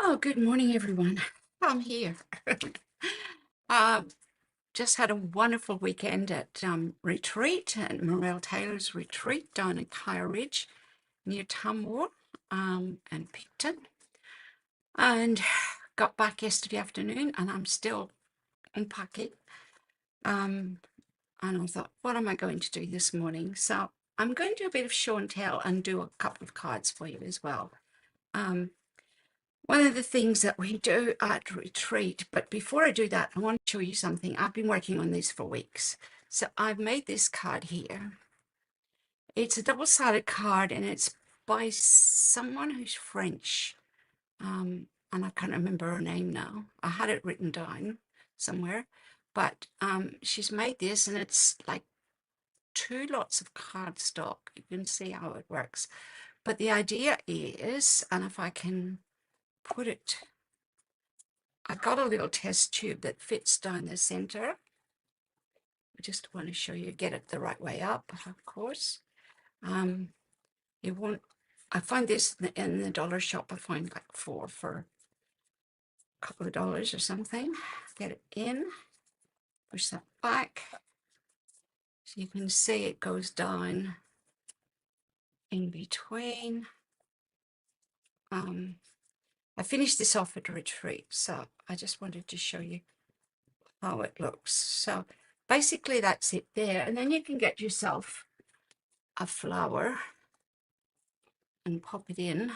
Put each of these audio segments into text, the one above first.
Oh, good morning, everyone. I'm here. uh, just had a wonderful weekend at retreat at Morel Taylor's retreat down in Kyle Ridge near Timeout and Picton. And got back yesterday afternoon and I'm still unpacking. And I thought, what am I going to do this morning? So I'm going to do a bit of show and tell and do a couple of cards for you as well. Um, One of the things that we do at retreat, but before I do that, I want to show you something. I've been working on this for weeks. So I've made this card here. It's a double-sided card and it's by someone who's French. And I can't remember her name now. I had it written down somewhere, but she's made this and it's like two lots of cardstock. You can see how it works. But the idea is, and if I can put it, I've got a little test tube that fits down the center. I just want to show you, get it the right way up, of course. It won't, I find this in the dollar shop. I find like four for a couple of dollars or something. Get it in, push that back. So you can see it goes down in between. I finished this off at a retreat, so I just wanted to show you how it looks. So basically that's it there. And then you can get yourself a flower and pop it in.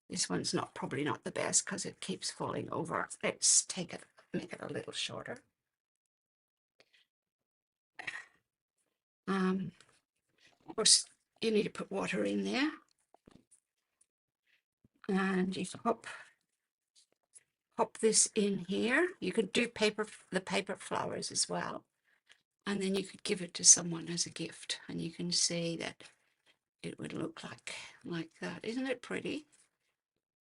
This one's probably not the best because it keeps falling over. Let's take it, make it a little shorter. Of course, you need to put water in there, and you pop this in here. You could do the paper flowers as well, and then you could give it to someone as a gift, and you can see that it would look like that. Isn't it pretty?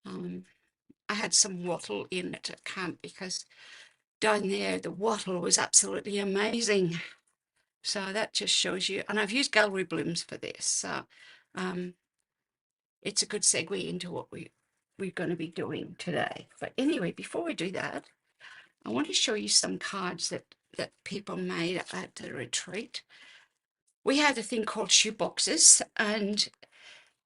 I had some wattle in it at camp because down there the wattle was absolutely amazing. So that just shows you, and I've used gallery blooms for this. So it's a good segue into what we're going to be doing today. But anyway, before we do that, I want to show you some cards that people made at the retreat. We had a thing called shoe boxes, and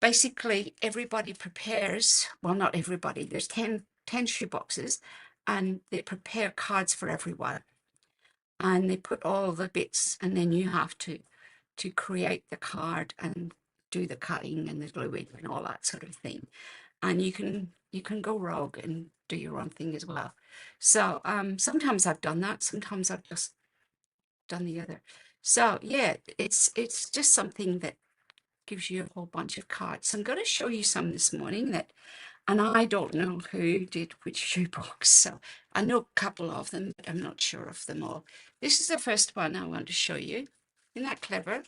basically everybody prepares, well, not everybody, there's 10 shoe boxes, and they prepare cards for everyone. And they put all the bits, and then you have to create the card and do the cutting and the gluing and all that sort of thing. And you can go rogue and do your own thing as well. So sometimes I've done that. Sometimes I've just done the other. So yeah, it's just something that gives you a whole bunch of cards. So I'm going to show you some this morning and I don't know who did which shoebox. So I know a couple of them, but I'm not sure of them all. This is the first one I want to show you. Isn't that clever?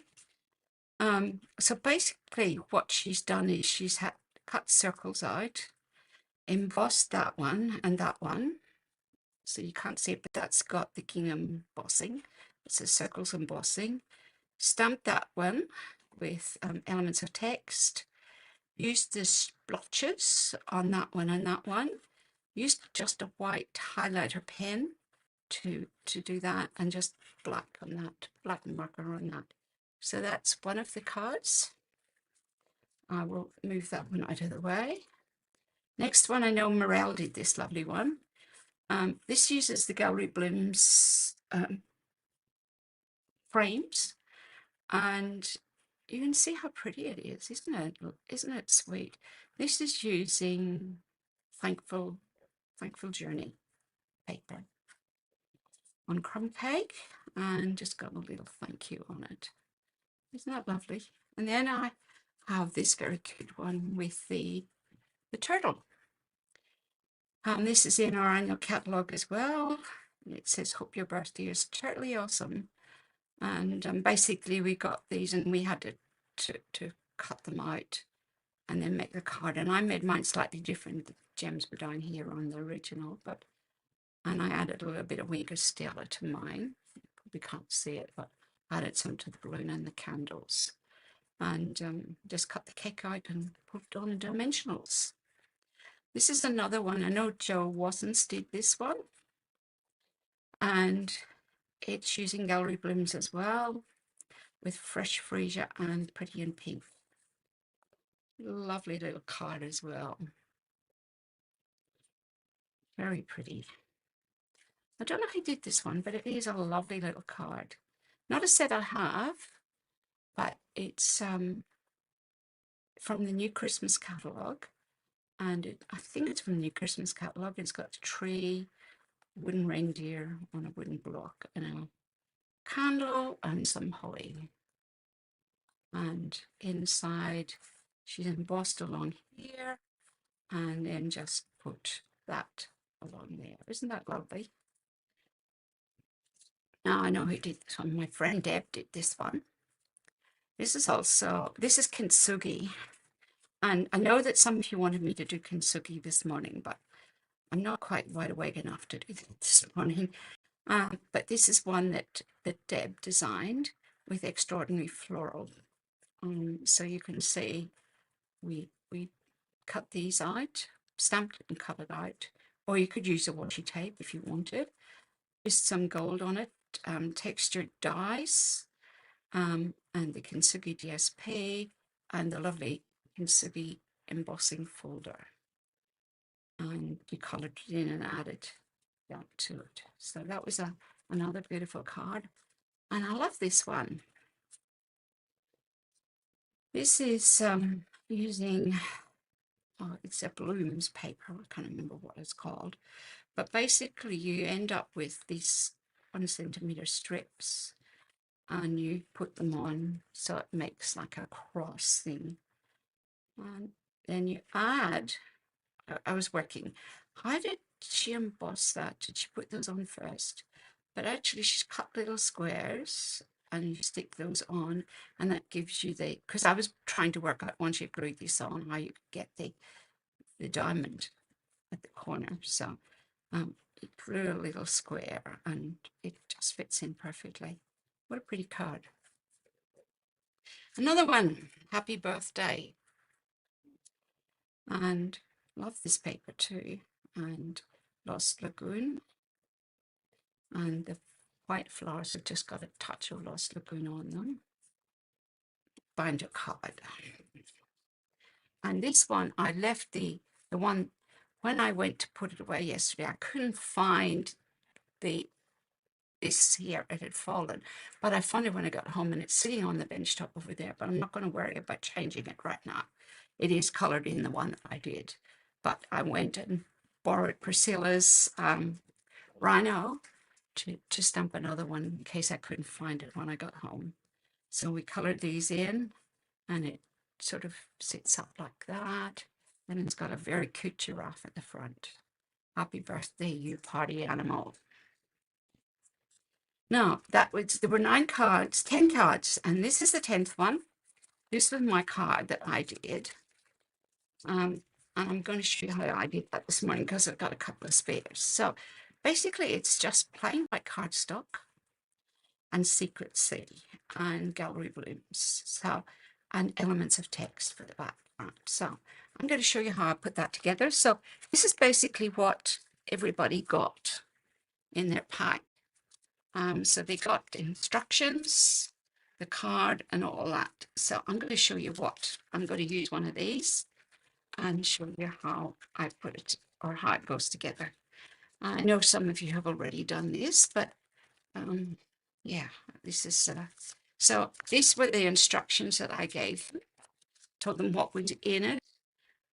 So basically what she's done is she's cut circles out, embossed that one and that one. So you can't see it, but that's got the gingham embossing. It's a circles embossing. Stamped that one with elements of text. Used the splotches on that one and that one. Used just a white highlighter pen to do that, and just black on that, black marker on that. So that's one of the cards. I will move that one out of the way. Next one, I know Morel did this lovely one. This uses the Gallery Blooms frames, and you can see how pretty it is, isn't it? Isn't it sweet? This is using Thankful Journey paper on crumb cake, and just got a little thank you on it. Isn't that lovely? And then I have this very cute one with the turtle. This is in our annual catalogue as well. It says, hope your birthday is totally awesome. And basically we got these and we had to cut them out and then make the card. And I made mine slightly different. The gems were down here on the original, and I added a little bit of Winker Stella to mine. You probably can't see it, but I added some to the balloon and the candles. And just cut the cake out and put it on dimensionals. This is another one. I know Joe Watson's did this one, and it's using gallery blooms as well, with fresh freesia and pretty in pink. Lovely little card as well. Very pretty. I don't know who did this one, but it is a lovely little card. Not a set I have, but it's from the new Christmas catalogue. And I think it's from the new Christmas catalogue. It's got a tree, wooden reindeer on a wooden block, and a candle and some holly. And inside, she's embossed along here, and then just put that along there. Isn't that lovely? Now I know who did this one. My friend Deb did this one. This is kintsugi. And I know that some of you wanted me to do kintsugi this morning, but I'm not quite wide awake enough to do that this morning. But this is one that Deb designed with extraordinary floral. So you can see we cut these out, stamped it and cut it out, or you could use a washi tape if you wanted. Just some gold on it, textured dies, and the kintsugi DSP, and the lovely kintsugi embossing folder. And you coloured it in and added that to it. So that was another beautiful card. And I love this one. This is using, it's a blooms paper. I can't remember what it's called. But basically you end up with these 1 centimetre strips, and you put them on so it makes like a cross thing. And then you add, I was working, how did she emboss that? Did she put those on first? But actually she's cut little squares and you stick those on, and that gives you the, because I was trying to work out once you glued this on how you could get the diamond at the corner. So it drew a little square and it just fits in perfectly. What a pretty card. Another one, happy birthday. And love this paper too. And Lost Lagoon. And the white flowers have just got a touch of Lost Lagoon on them. Binder card. And this one, I left the one, when I went to put it away yesterday, I couldn't find this here, it had fallen. But I found it when I got home, and it's sitting on the bench top over there, but I'm not going to worry about changing it right now. It is coloured in the one that I did. But I went and borrowed Priscilla's rhino to stamp another one in case I couldn't find it when I got home. So we coloured these in, and it sort of sits up like that. And it's got a very cute giraffe at the front. Happy birthday, you party animal. Now, there were 9 cards, 10 cards, and this is the 10th one. This was my card that I did. And I'm going to show you how I did that this morning because I've got a couple of spares. So basically it's just plain white cardstock and Secret Sea and gallery blooms. So, and elements of text for the background. So I'm going to show you how I put that together. So this is basically what everybody got in their pack. So they got the instructions, the card, and all that. So I'm going to show you what. I'm going to use one of these and show you how I put it, or how it goes together. I know some of you have already done this, but yeah, this is, so these were the instructions that I gave them, told them what was in it,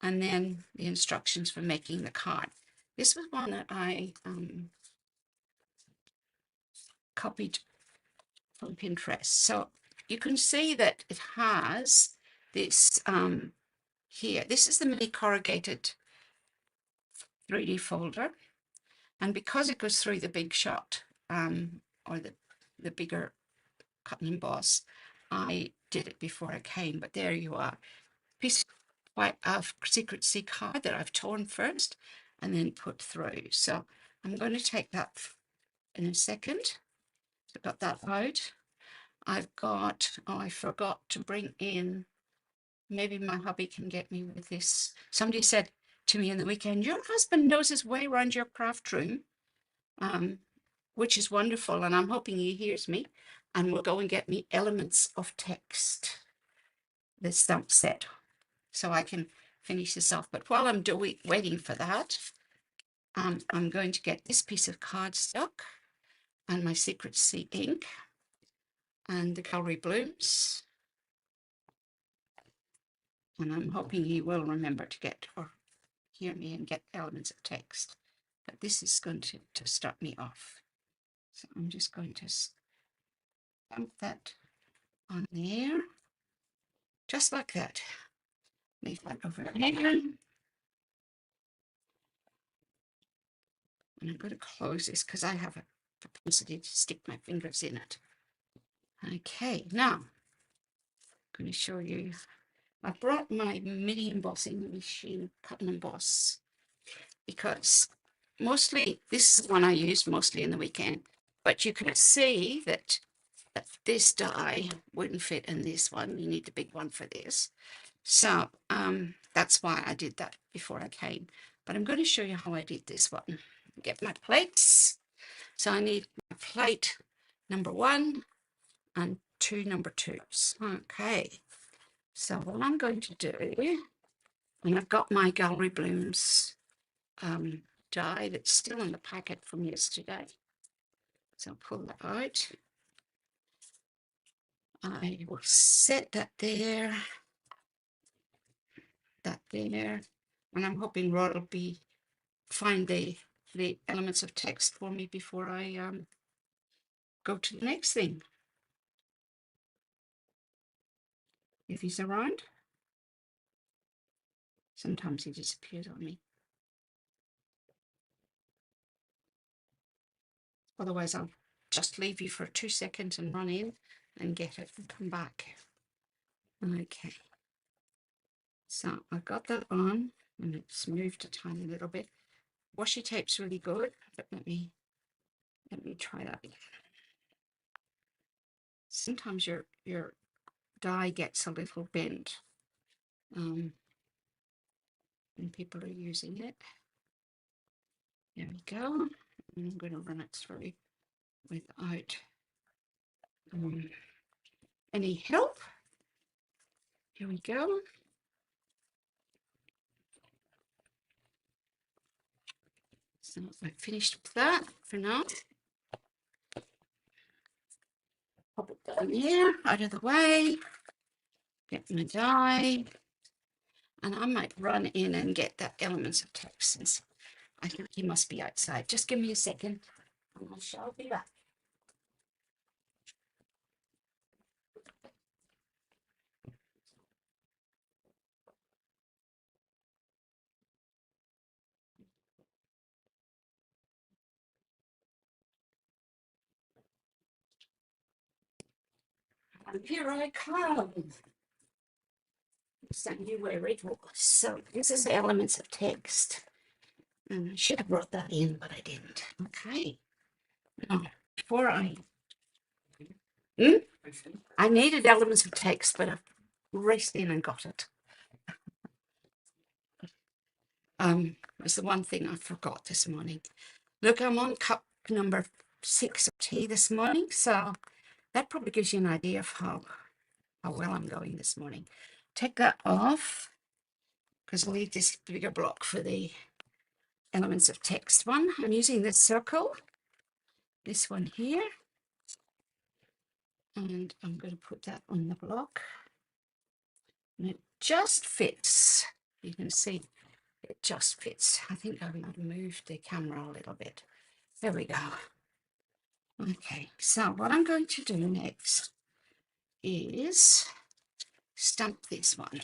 and then the instructions for making the card. This was one that I copied from Pinterest. So you can see that it has this here. This is the mini corrugated 3D folder. And because it goes through the big shot, or the bigger cut and emboss, I did it before I came. But there you are. Piece of Secret Sea card that I've torn first and then put through. So I'm going to take that in a second. So I've got that out. I've got, oh, I forgot to bring in, maybe my hubby can get me with this. Somebody said, to me in the weekend. Your husband knows his way around your craft room, which is wonderful, and I'm hoping he hears me and will go and get me Elements of Text, the stamp set, so I can finish this off. But while I'm waiting for that, I'm going to get this piece of cardstock and my Secret Sea ink and the Gallery Blooms, and I'm hoping he will remember to get or hear me and get Elements of Text. But this is going to start me off. So I'm just going to stamp that on there, just like that. Leave that over there. And I'm going to close this because I have a propensity to stick my fingers in it. Okay, now I'm going to show you. I brought my mini embossing machine, cut and emboss, because mostly this is the one I use mostly in the weekend. But you can see that this die wouldn't fit in this one. You need the big one for this. So that's why I did that before I came. But I'm going to show you how I did this one. Get my plates. So I need my plate number 1 and 2 number 2s. Okay. So what I'm going to do, and I've got my Gallery Blooms die that's still in the packet from yesterday. So I'll pull that out. I will set that there, and I'm hoping Rod will find the Elements of Text for me before I go to the next thing, if he's around. Sometimes he disappears on me. Otherwise, I'll just leave you for 2 seconds and run in and get it and come back. Okay. So I've got that on, and it's moved a tiny little bit. Washi tape's really good, but let me try that again. Sometimes your die gets a little bent when people are using it. There we go. I'm going to run it through without any help. Here we go. So I finished with that for now. Pop it down here, out of the way. Get my die. And I might run in and get that Elements of Text, since I think he must be outside. Just give me a second and I shall be back. And here I come. Send you where it was. So this is Elements of Text. And I should have brought that in, but I didn't. Okay. Now, before I needed Elements of Text, but I raced in and got it. Was the one thing I forgot this morning. Look, I'm on cup number 6 of tea this morning, so that probably gives you an idea of how well I'm going this morning. Take that off, because I need this bigger block for the Elements of Text one. I'm using this circle, this one here, and I'm going to put that on the block. And it just fits. You can see it just fits. I think I might have moved the camera a little bit. There we go. Okay, so what I'm going to do next is stamp this one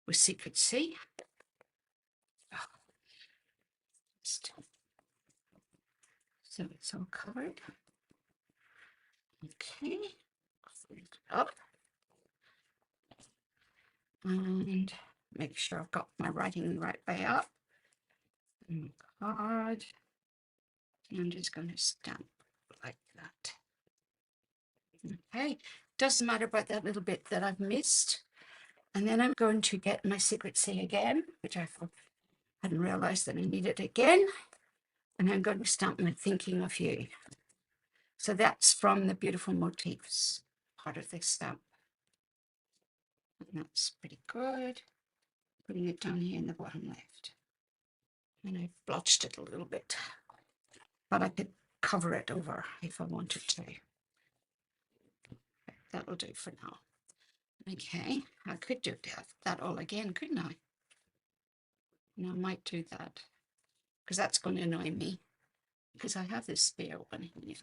with Secret Sea. So it's all covered. Okay, fold it up and make sure I've got my writing the right way up. And card. I'm just going to stamp like that. Okay, doesn't matter about that little bit that I've missed. And then I'm going to get my secret C again, which I hadn't realized that I needed again. And I'm going to stamp my thinking of you. So that's from the beautiful motifs part of this stamp. And that's pretty good. Putting it down here in the bottom left. And I've blotched it a little bit, but I could cover it over if I wanted to. That'll do for now. Okay, I could do that all again, couldn't I? And I might do that because that's going to annoy me because I have this spare one here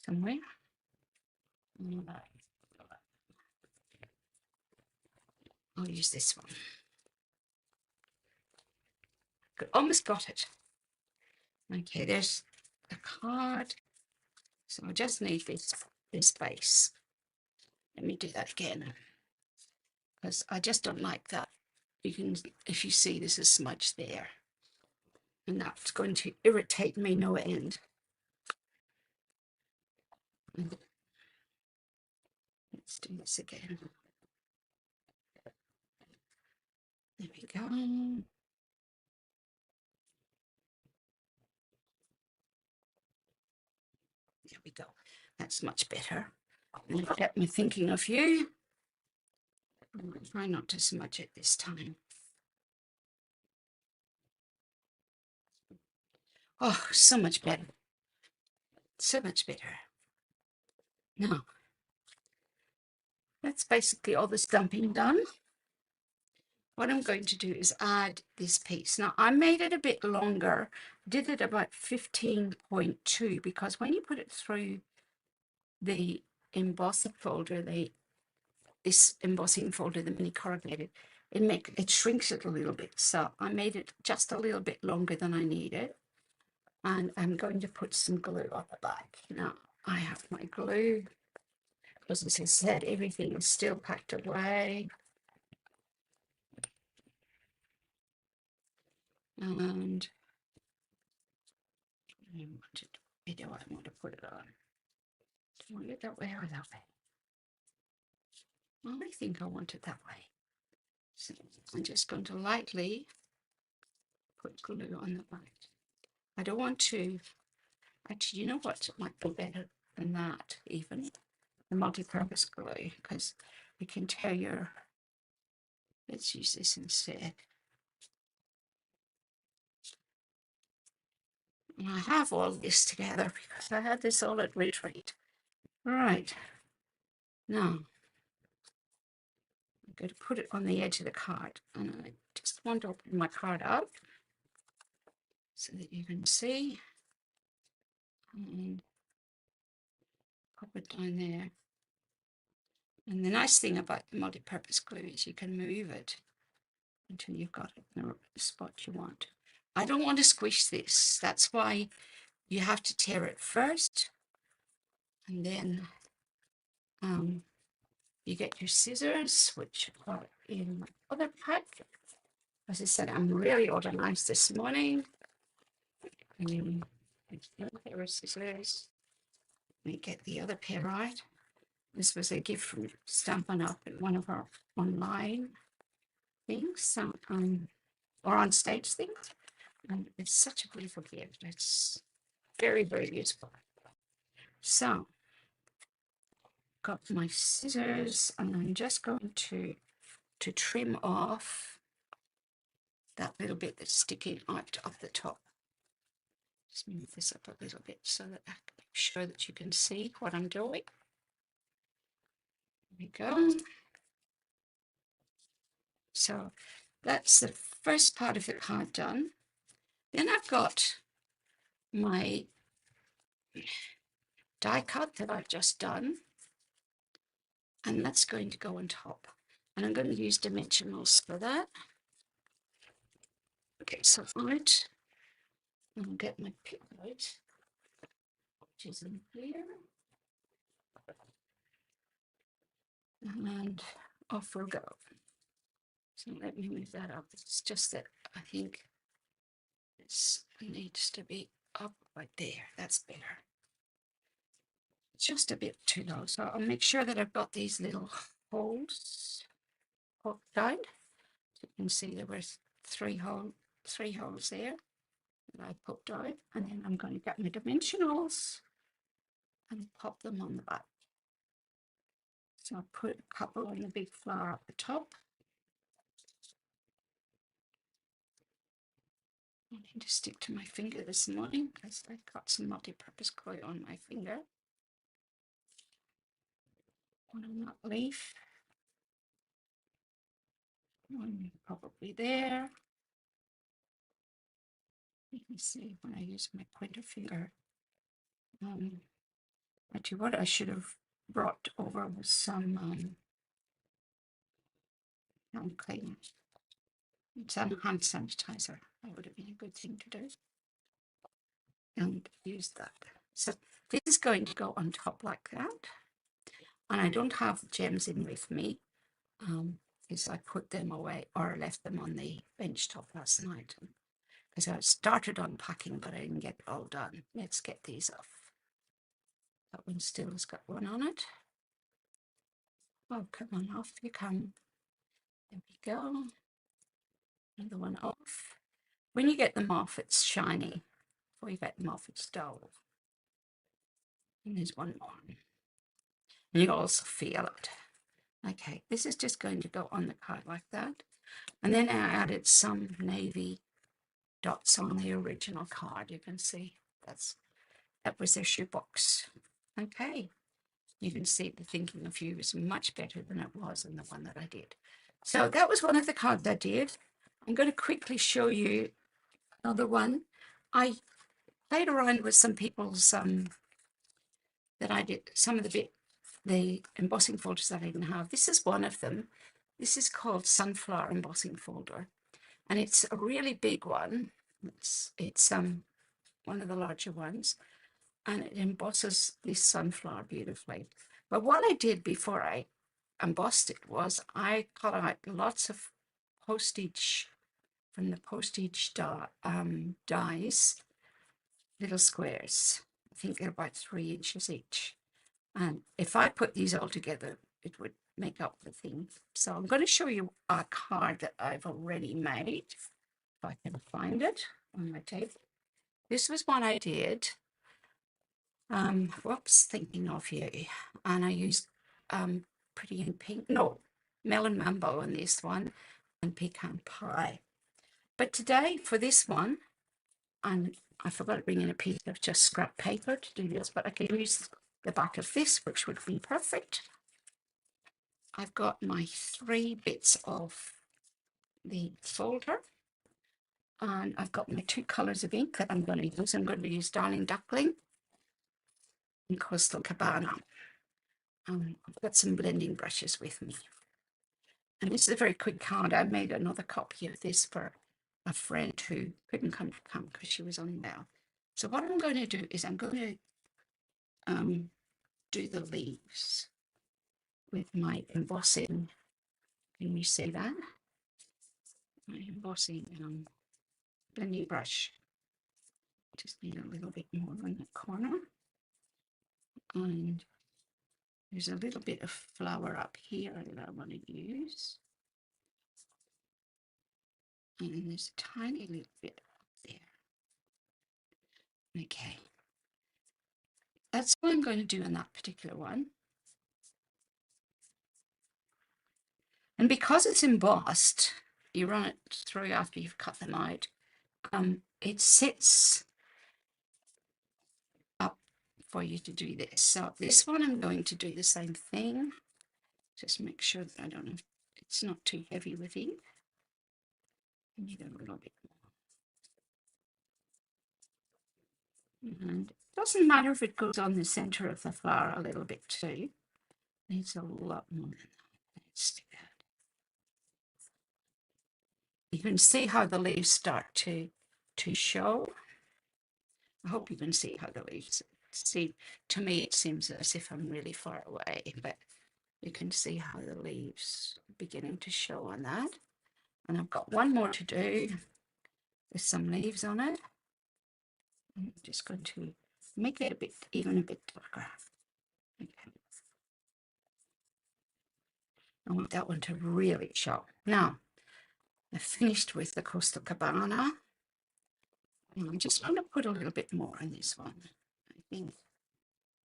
somewhere. I'll use this one. Good. Almost got it. Okay, there's the card. So I just need this base. Let me do that again because I just don't like that. You can, if you see, there's a smudge there, and that's going to irritate me no end. Let's do this again. There we go. There we go. That's much better. And I'll get me thinking of you. I'll try not to smudge it this time. Oh, so much better. So much better. Now, that's basically all the stamping done. What I'm going to do is add this piece. Now, I made it a bit longer, did it about 15.2 because when you put it through the embossing folder, this embossing folder, the mini corrugated, it shrinks it a little bit. So I made it just a little bit longer than I needed. And I'm going to put some glue on the back. Now, I have my glue because, as I said, everything is still packed away. And where do I want to put it on? Do I want it that way or that way? Well, I think I want it that way. So I'm just going to lightly put glue on the back. I don't want to, actually, you know what might be better than that even? The multi-purpose glue, because you can tear your, let's use this instead. And I have all this together because I had this all at retreat. All right. Now, I'm going to put it on the edge of the card. And I just want to open my card up so that you can see. And pop it down there. And the nice thing about the multi-purpose glue is you can move it until you've got it in the spot you want. I don't want to squish this. That's why you have to tear it first. And then you get your scissors, which are in my other pack. As I said, I'm really organized this morning. There are scissors. Let me get the other pair out. This was a gift from Stampin' Up at one of our online things, so, or on stage things. And it's such a beautiful gift. It's very, very useful. So, got my scissors, and I'm just going to trim off that little bit that's sticking out of the top. Just move this up a little bit so that I can make sure that you can see what I'm doing. There we go. So that's the first part of the card done. Then I've got my die cut that I've just done, and that's going to go on top. And I'm going to use dimensionals for that. Okay, so out. I'll get my pick out, which is in here. And off we'll go. So let me move that up. It's just that I think this needs to be up right there. That's better. It's just a bit too low. So I'll make sure that I've got these little holes. poked out. So you can see there was three holes there that I poked out, and then I'm going to get my dimensionals and pop them on the back. So I'll put a couple on the big flower at the top. I need to stick to my finger this morning because I got some multi-purpose glue on my finger. One on that leaf. One probably there. You can see when I use my pointer finger. Actually, what I should have brought over was some hand cleaner. Some hand sanitizer. That would have been a good thing to do. And use that. So this is going to go on top like that. And I don't have the gems in with me because I put them away or left them on the bench top last night. Because I started unpacking, but I didn't get it all done. Let's get these off. That one still has got one on it. Oh, come on, off you come. There we go. Another one off. When you get them off, it's shiny. Before you get them off, it's dull. And there's one more. And you also feel it. Okay, this is just going to go on the card like that. And then I added some navy dots on the original card. You can see that was their shoebox. Okay, you can see the thinking of you is much better than it was in the one that I did. So that was one of the cards I did. I'm going to quickly show you another one. I played around with some people's that I did, some of the embossing folders that I didn't have. This is one of them. This is called Sunflower Embossing Folder. And it's a really big one. It's one of the larger ones. And it embosses this sunflower beautifully. But what I did before I embossed it was I cut out lots of postage from the postage dies, little squares. I think they're about 3 inches each. And if I put these all together, it would make up the thing. So I'm going to show you a card that I've already made, if I can find it on my table. This was one I did. Whoops, thinking of you. And I used Pretty in Pink, no, Melon Mambo on this one, and Pecan Pie. But today, for this one, and I forgot to bring in a piece of just scrap paper to do this, but I can use the back of this, which would be perfect. I've got my 3 bits of the folder, and I've got my 2 colors of ink that I'm going to use. I'm going to use Darling Duckling and Coastal Cabana. I've got some blending brushes with me. And this is a very quick card. I made another copy of this for a friend who couldn't come because she was unwell. So what I'm going to do is I'm going to do the leaves with my embossing. Can you see that? My embossing blending brush. Just need a little bit more on the corner. And there's a little bit of flower up here that I want to use. And there's a tiny little bit up there. Okay. That's what I'm going to do in that particular one. And because it's embossed, you run it through after you've cut them out. It sits up for you to do this. So this one I'm going to do the same thing. Just make sure that I don't know, it's not too heavy with ink. I need a little bit more. And it doesn't matter if it goes on the center of the flower a little bit too. It needs a lot more than that. Let's do that. You can see how the leaves start to show. I hope you can see how the leaves see. To me, it seems as if I'm really far away, but you can see how the leaves are beginning to show on that. And I've got one more to do with some leaves on it. I'm just going to make it even a bit darker. Okay. I want that one to really show. Now, I finished with the Coastal Cabana. And I'm just going to put a little bit more in this one. I think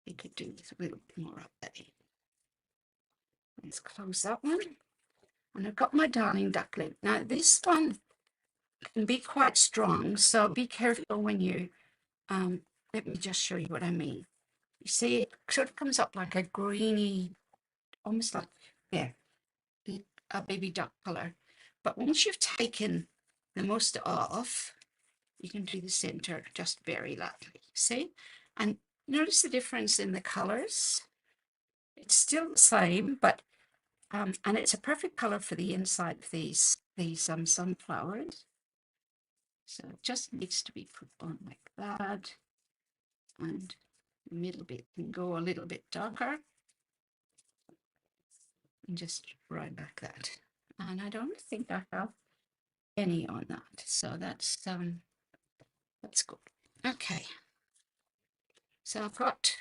we could do with a little bit more up there. Let's close that one. And I've got my Darling Duckling. Now, this one can be quite strong, so be careful when you, let me just show you what I mean. You see, it sort of comes up like a greeny, almost like, yeah, a baby duck color. But once you've taken the most off, you can do the center just very lightly, see? And notice the difference in the colors. It's still the same, but, and it's a perfect color for the inside of these sunflowers. So it just needs to be put on like that. And the middle bit can go a little bit darker. And just right like that. And I don't think I have any on that. So that's good. Okay. So I've got,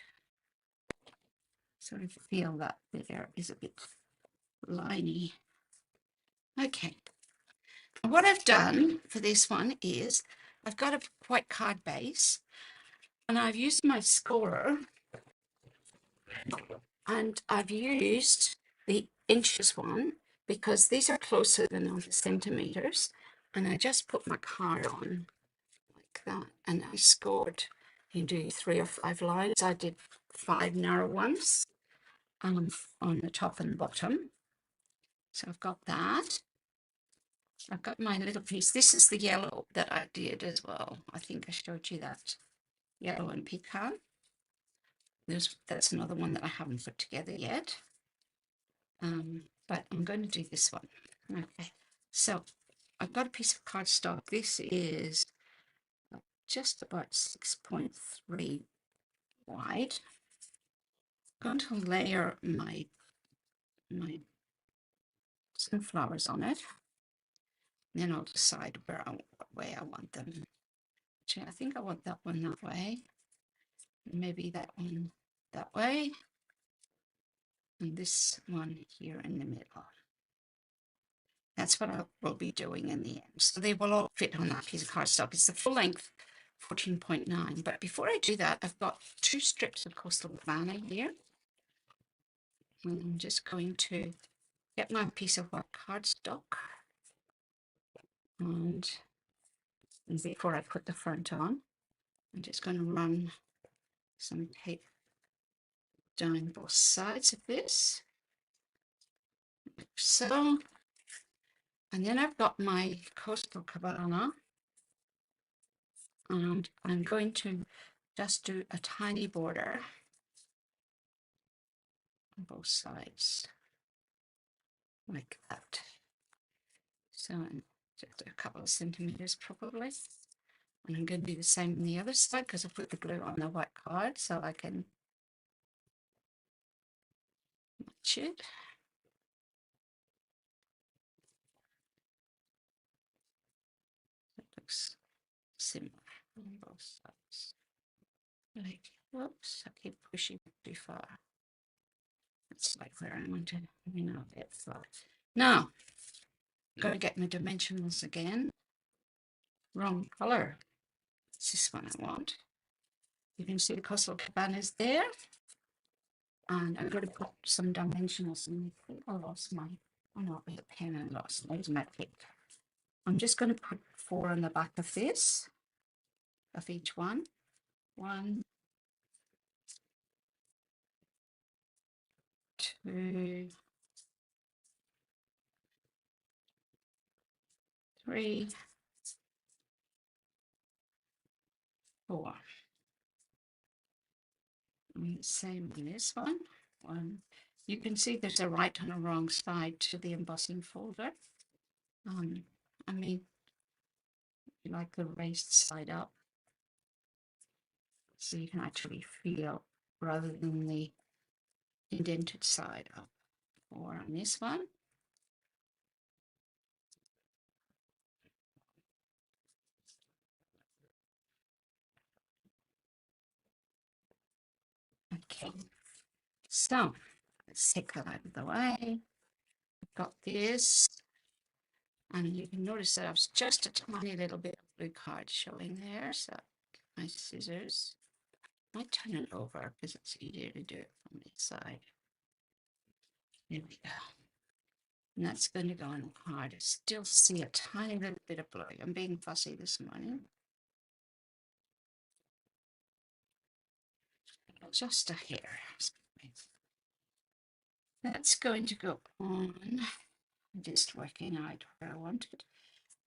sort of feel that there is a bit liney. Okay. What I've done for this one is I've got a white card base and I've used my scorer and I've used the inches one because these are closer than on the centimeters, and I just put my card on like that and I scored. You do 3 or 5 lines. I did 5 narrow ones on the top and bottom. So I've got that. I've got my little piece. This is the yellow that I did as well. I think I showed you that. Yellow and pecan. That's another one that I haven't put together yet. But I'm going to do this one. Okay. So I've got a piece of cardstock. This is just about 6.3 wide. I'm going to layer my sunflowers on it. Then I'll decide what way I want them. Actually, I think I want that one that way. Maybe that one that way. And this one here in the middle. That's what I will be doing in the end. So they will all fit on that piece of cardstock. It's the full length 14.9. But before I do that, I've got 2 strips of Coastal Cabana here. And I'm just going to get my piece of white cardstock. And before I put the front on, I'm just going to run some tape down both sides of this. Like so. And then I've got my Coastal Cabana. And I'm going to just do a tiny border on both sides, like that. So just a couple of centimeters probably. And I'm going to do the same on the other side because I put the glue on the white card so I can match it. It looks similar on both sides. Like, whoops, I keep pushing too far. It's like where I want to, get far. Now, I'm going to get my dimensionals again. Wrong color. It's this one I want. You can see the Coastal Cabana is there. And I'm going to put some dimensionals in. I think I lost my, oh no, I have a pen and lost. There's my pick. I'm just going to put 4 on the back of this, of each one. 1, 2, 3, 4. And the same on this one. 1. You can see there's a right and a wrong side to the embossing folder. I mean, you like the raised side up, so you can actually feel rather than the indented side up. 4 on this one. Okay, so let's take that out of the way. I've got this, and you can notice that I've just a tiny little bit of blue card showing there. So my scissors, I turn it over because it's easier to do it from this side. There we go. And that's going to go on the card. I still see a tiny little bit of blue. I'm being fussy this morning. Just a hair. That's going to go on. I'm just working out where I want it.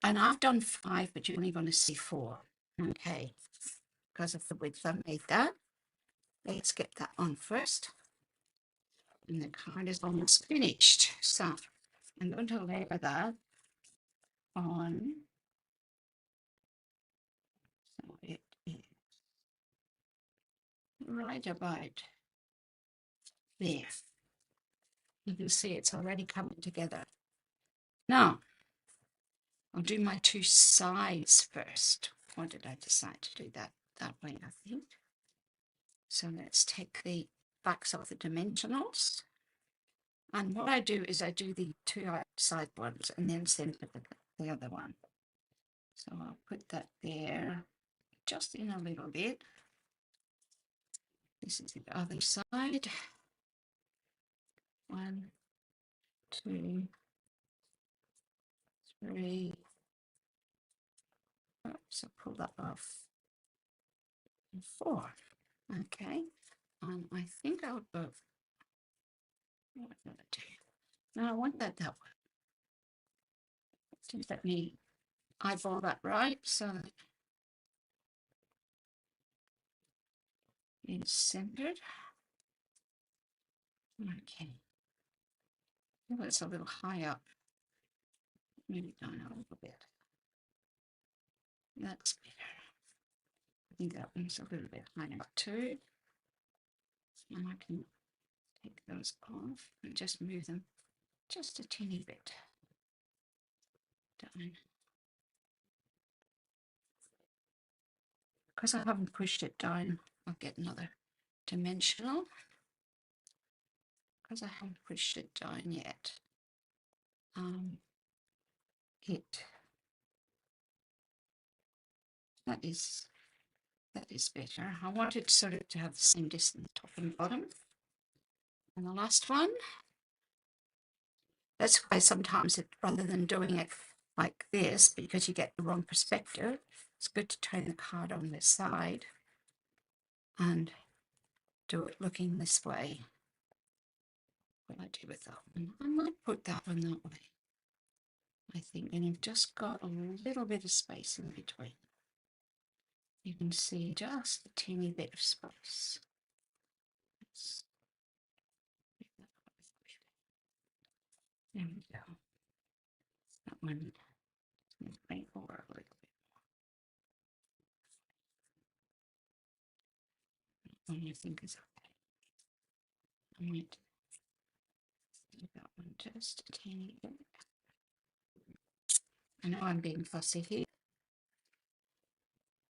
And I've done 5, but you're only going to see 4. Okay. Because of the width I made that. Let's get that on first. And the card is almost finished. So I'm going to layer that on. So it is right about there. You can see it's already coming together. Now, I'll do my 2 sides first. Or did I decide to do that way, I think? So let's take the backs of the dimensionals. And what I do is I do the 2 outside ones and then send the other one. So I'll put that there just in a little bit. This is the other side. 1, 2, 3. Oops, I'll pull that off. 4. Okay. And I think I'll go. What did I do? No, I want that way. Just let me eyeball that right so that it's centered. Okay. Oh, it's a little high up. Maybe down a little bit. That's better. I think that one's a little bit higher up too. And I can take those off and just move them just a teeny bit down. Because I haven't pushed it down, I'll get another dimensional. Because I haven't pushed it down yet. That is better. I wanted sort of to have the same distance top and bottom. And the last one. That's why sometimes rather than doing it like this, because you get the wrong perspective, it's good to turn the card on this side and do it looking this way. What I do with that one, I might put that one that way. I think, and you've just got a little bit of space in between. You can see just a teeny bit of space. There we go. That one bring over a little bit. That one I think is okay. I might do that one just a teeny bit. I know I'm being fussy here.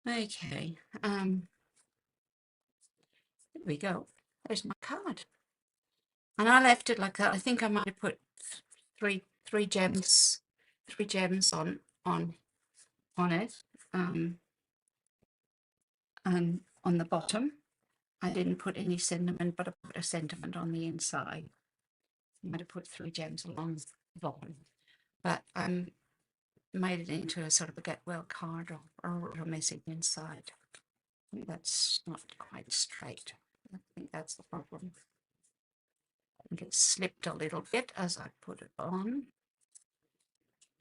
Okay, there we go. There's my card. And I left it like that. I think I might have put three gems on it. And on the bottom, I didn't put any sentiment, but I put a sentiment on the inside. I might have put 3 gems along the bottom. But made it into a sort of a get well card or a message inside. I think that's not quite straight. I think that's the problem. I think it slipped a little bit as I put it on.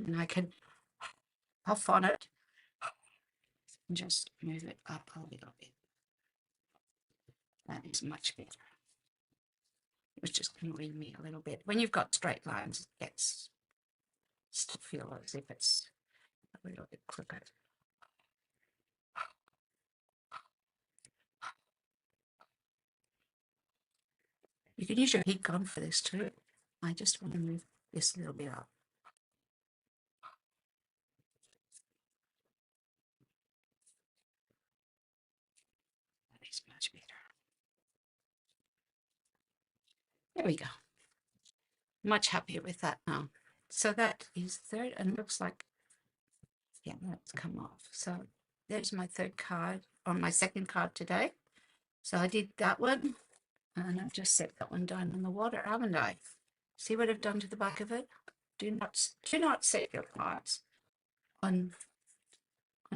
And I can puff on it and just move it up a little bit. That is much better. It was just annoying me a little bit. When you've got straight lines, it gets to feel as if it's a little bit crooked. You can use your heat gun for this too. I just want to move this a little bit up. That is much better. There we go. Much happier with that now. So that is third, and it looks like, yeah, that's come off. So there's my third card, or my second card today. So I did that one, and I've just set that one down in the water, haven't I? See what I've done to the back of it? Do not set your cards on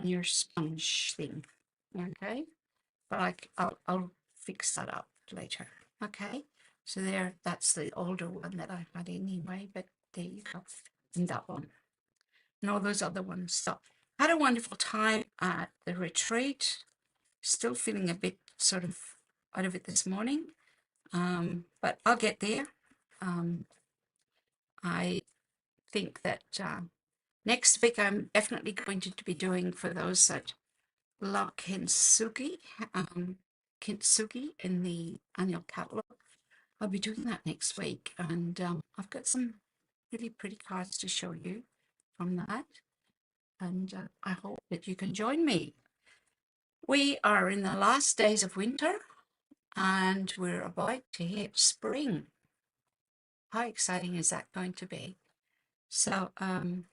your sponge thing, okay? But I'll fix that up later, okay? So there, that's the older one that I had anyway, but there you go. And that one. And all those other ones. So had a wonderful time at the retreat. Still feeling a bit sort of out of it this morning. But I'll get there. I think that next week I'm definitely going to be doing, for those that love kintsugi, kintsugi in the annual catalog. I'll be doing that next week, and I've got some really pretty cards to show you from that, and I hope that you can join me. We are in the last days of winter, and we're about to hit spring. How exciting is that going to be? So I'm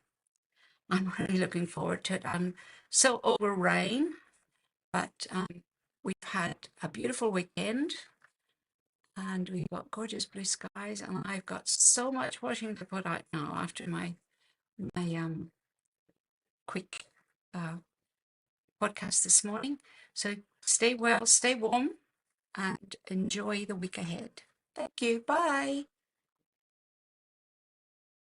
really looking forward to it. I'm so over rain, but we've had a beautiful weekend, and we've got gorgeous blue skies, and I've got so much washing to put out now after my quick podcast this morning. So stay well, stay warm, and enjoy the week ahead. Thank you. Bye.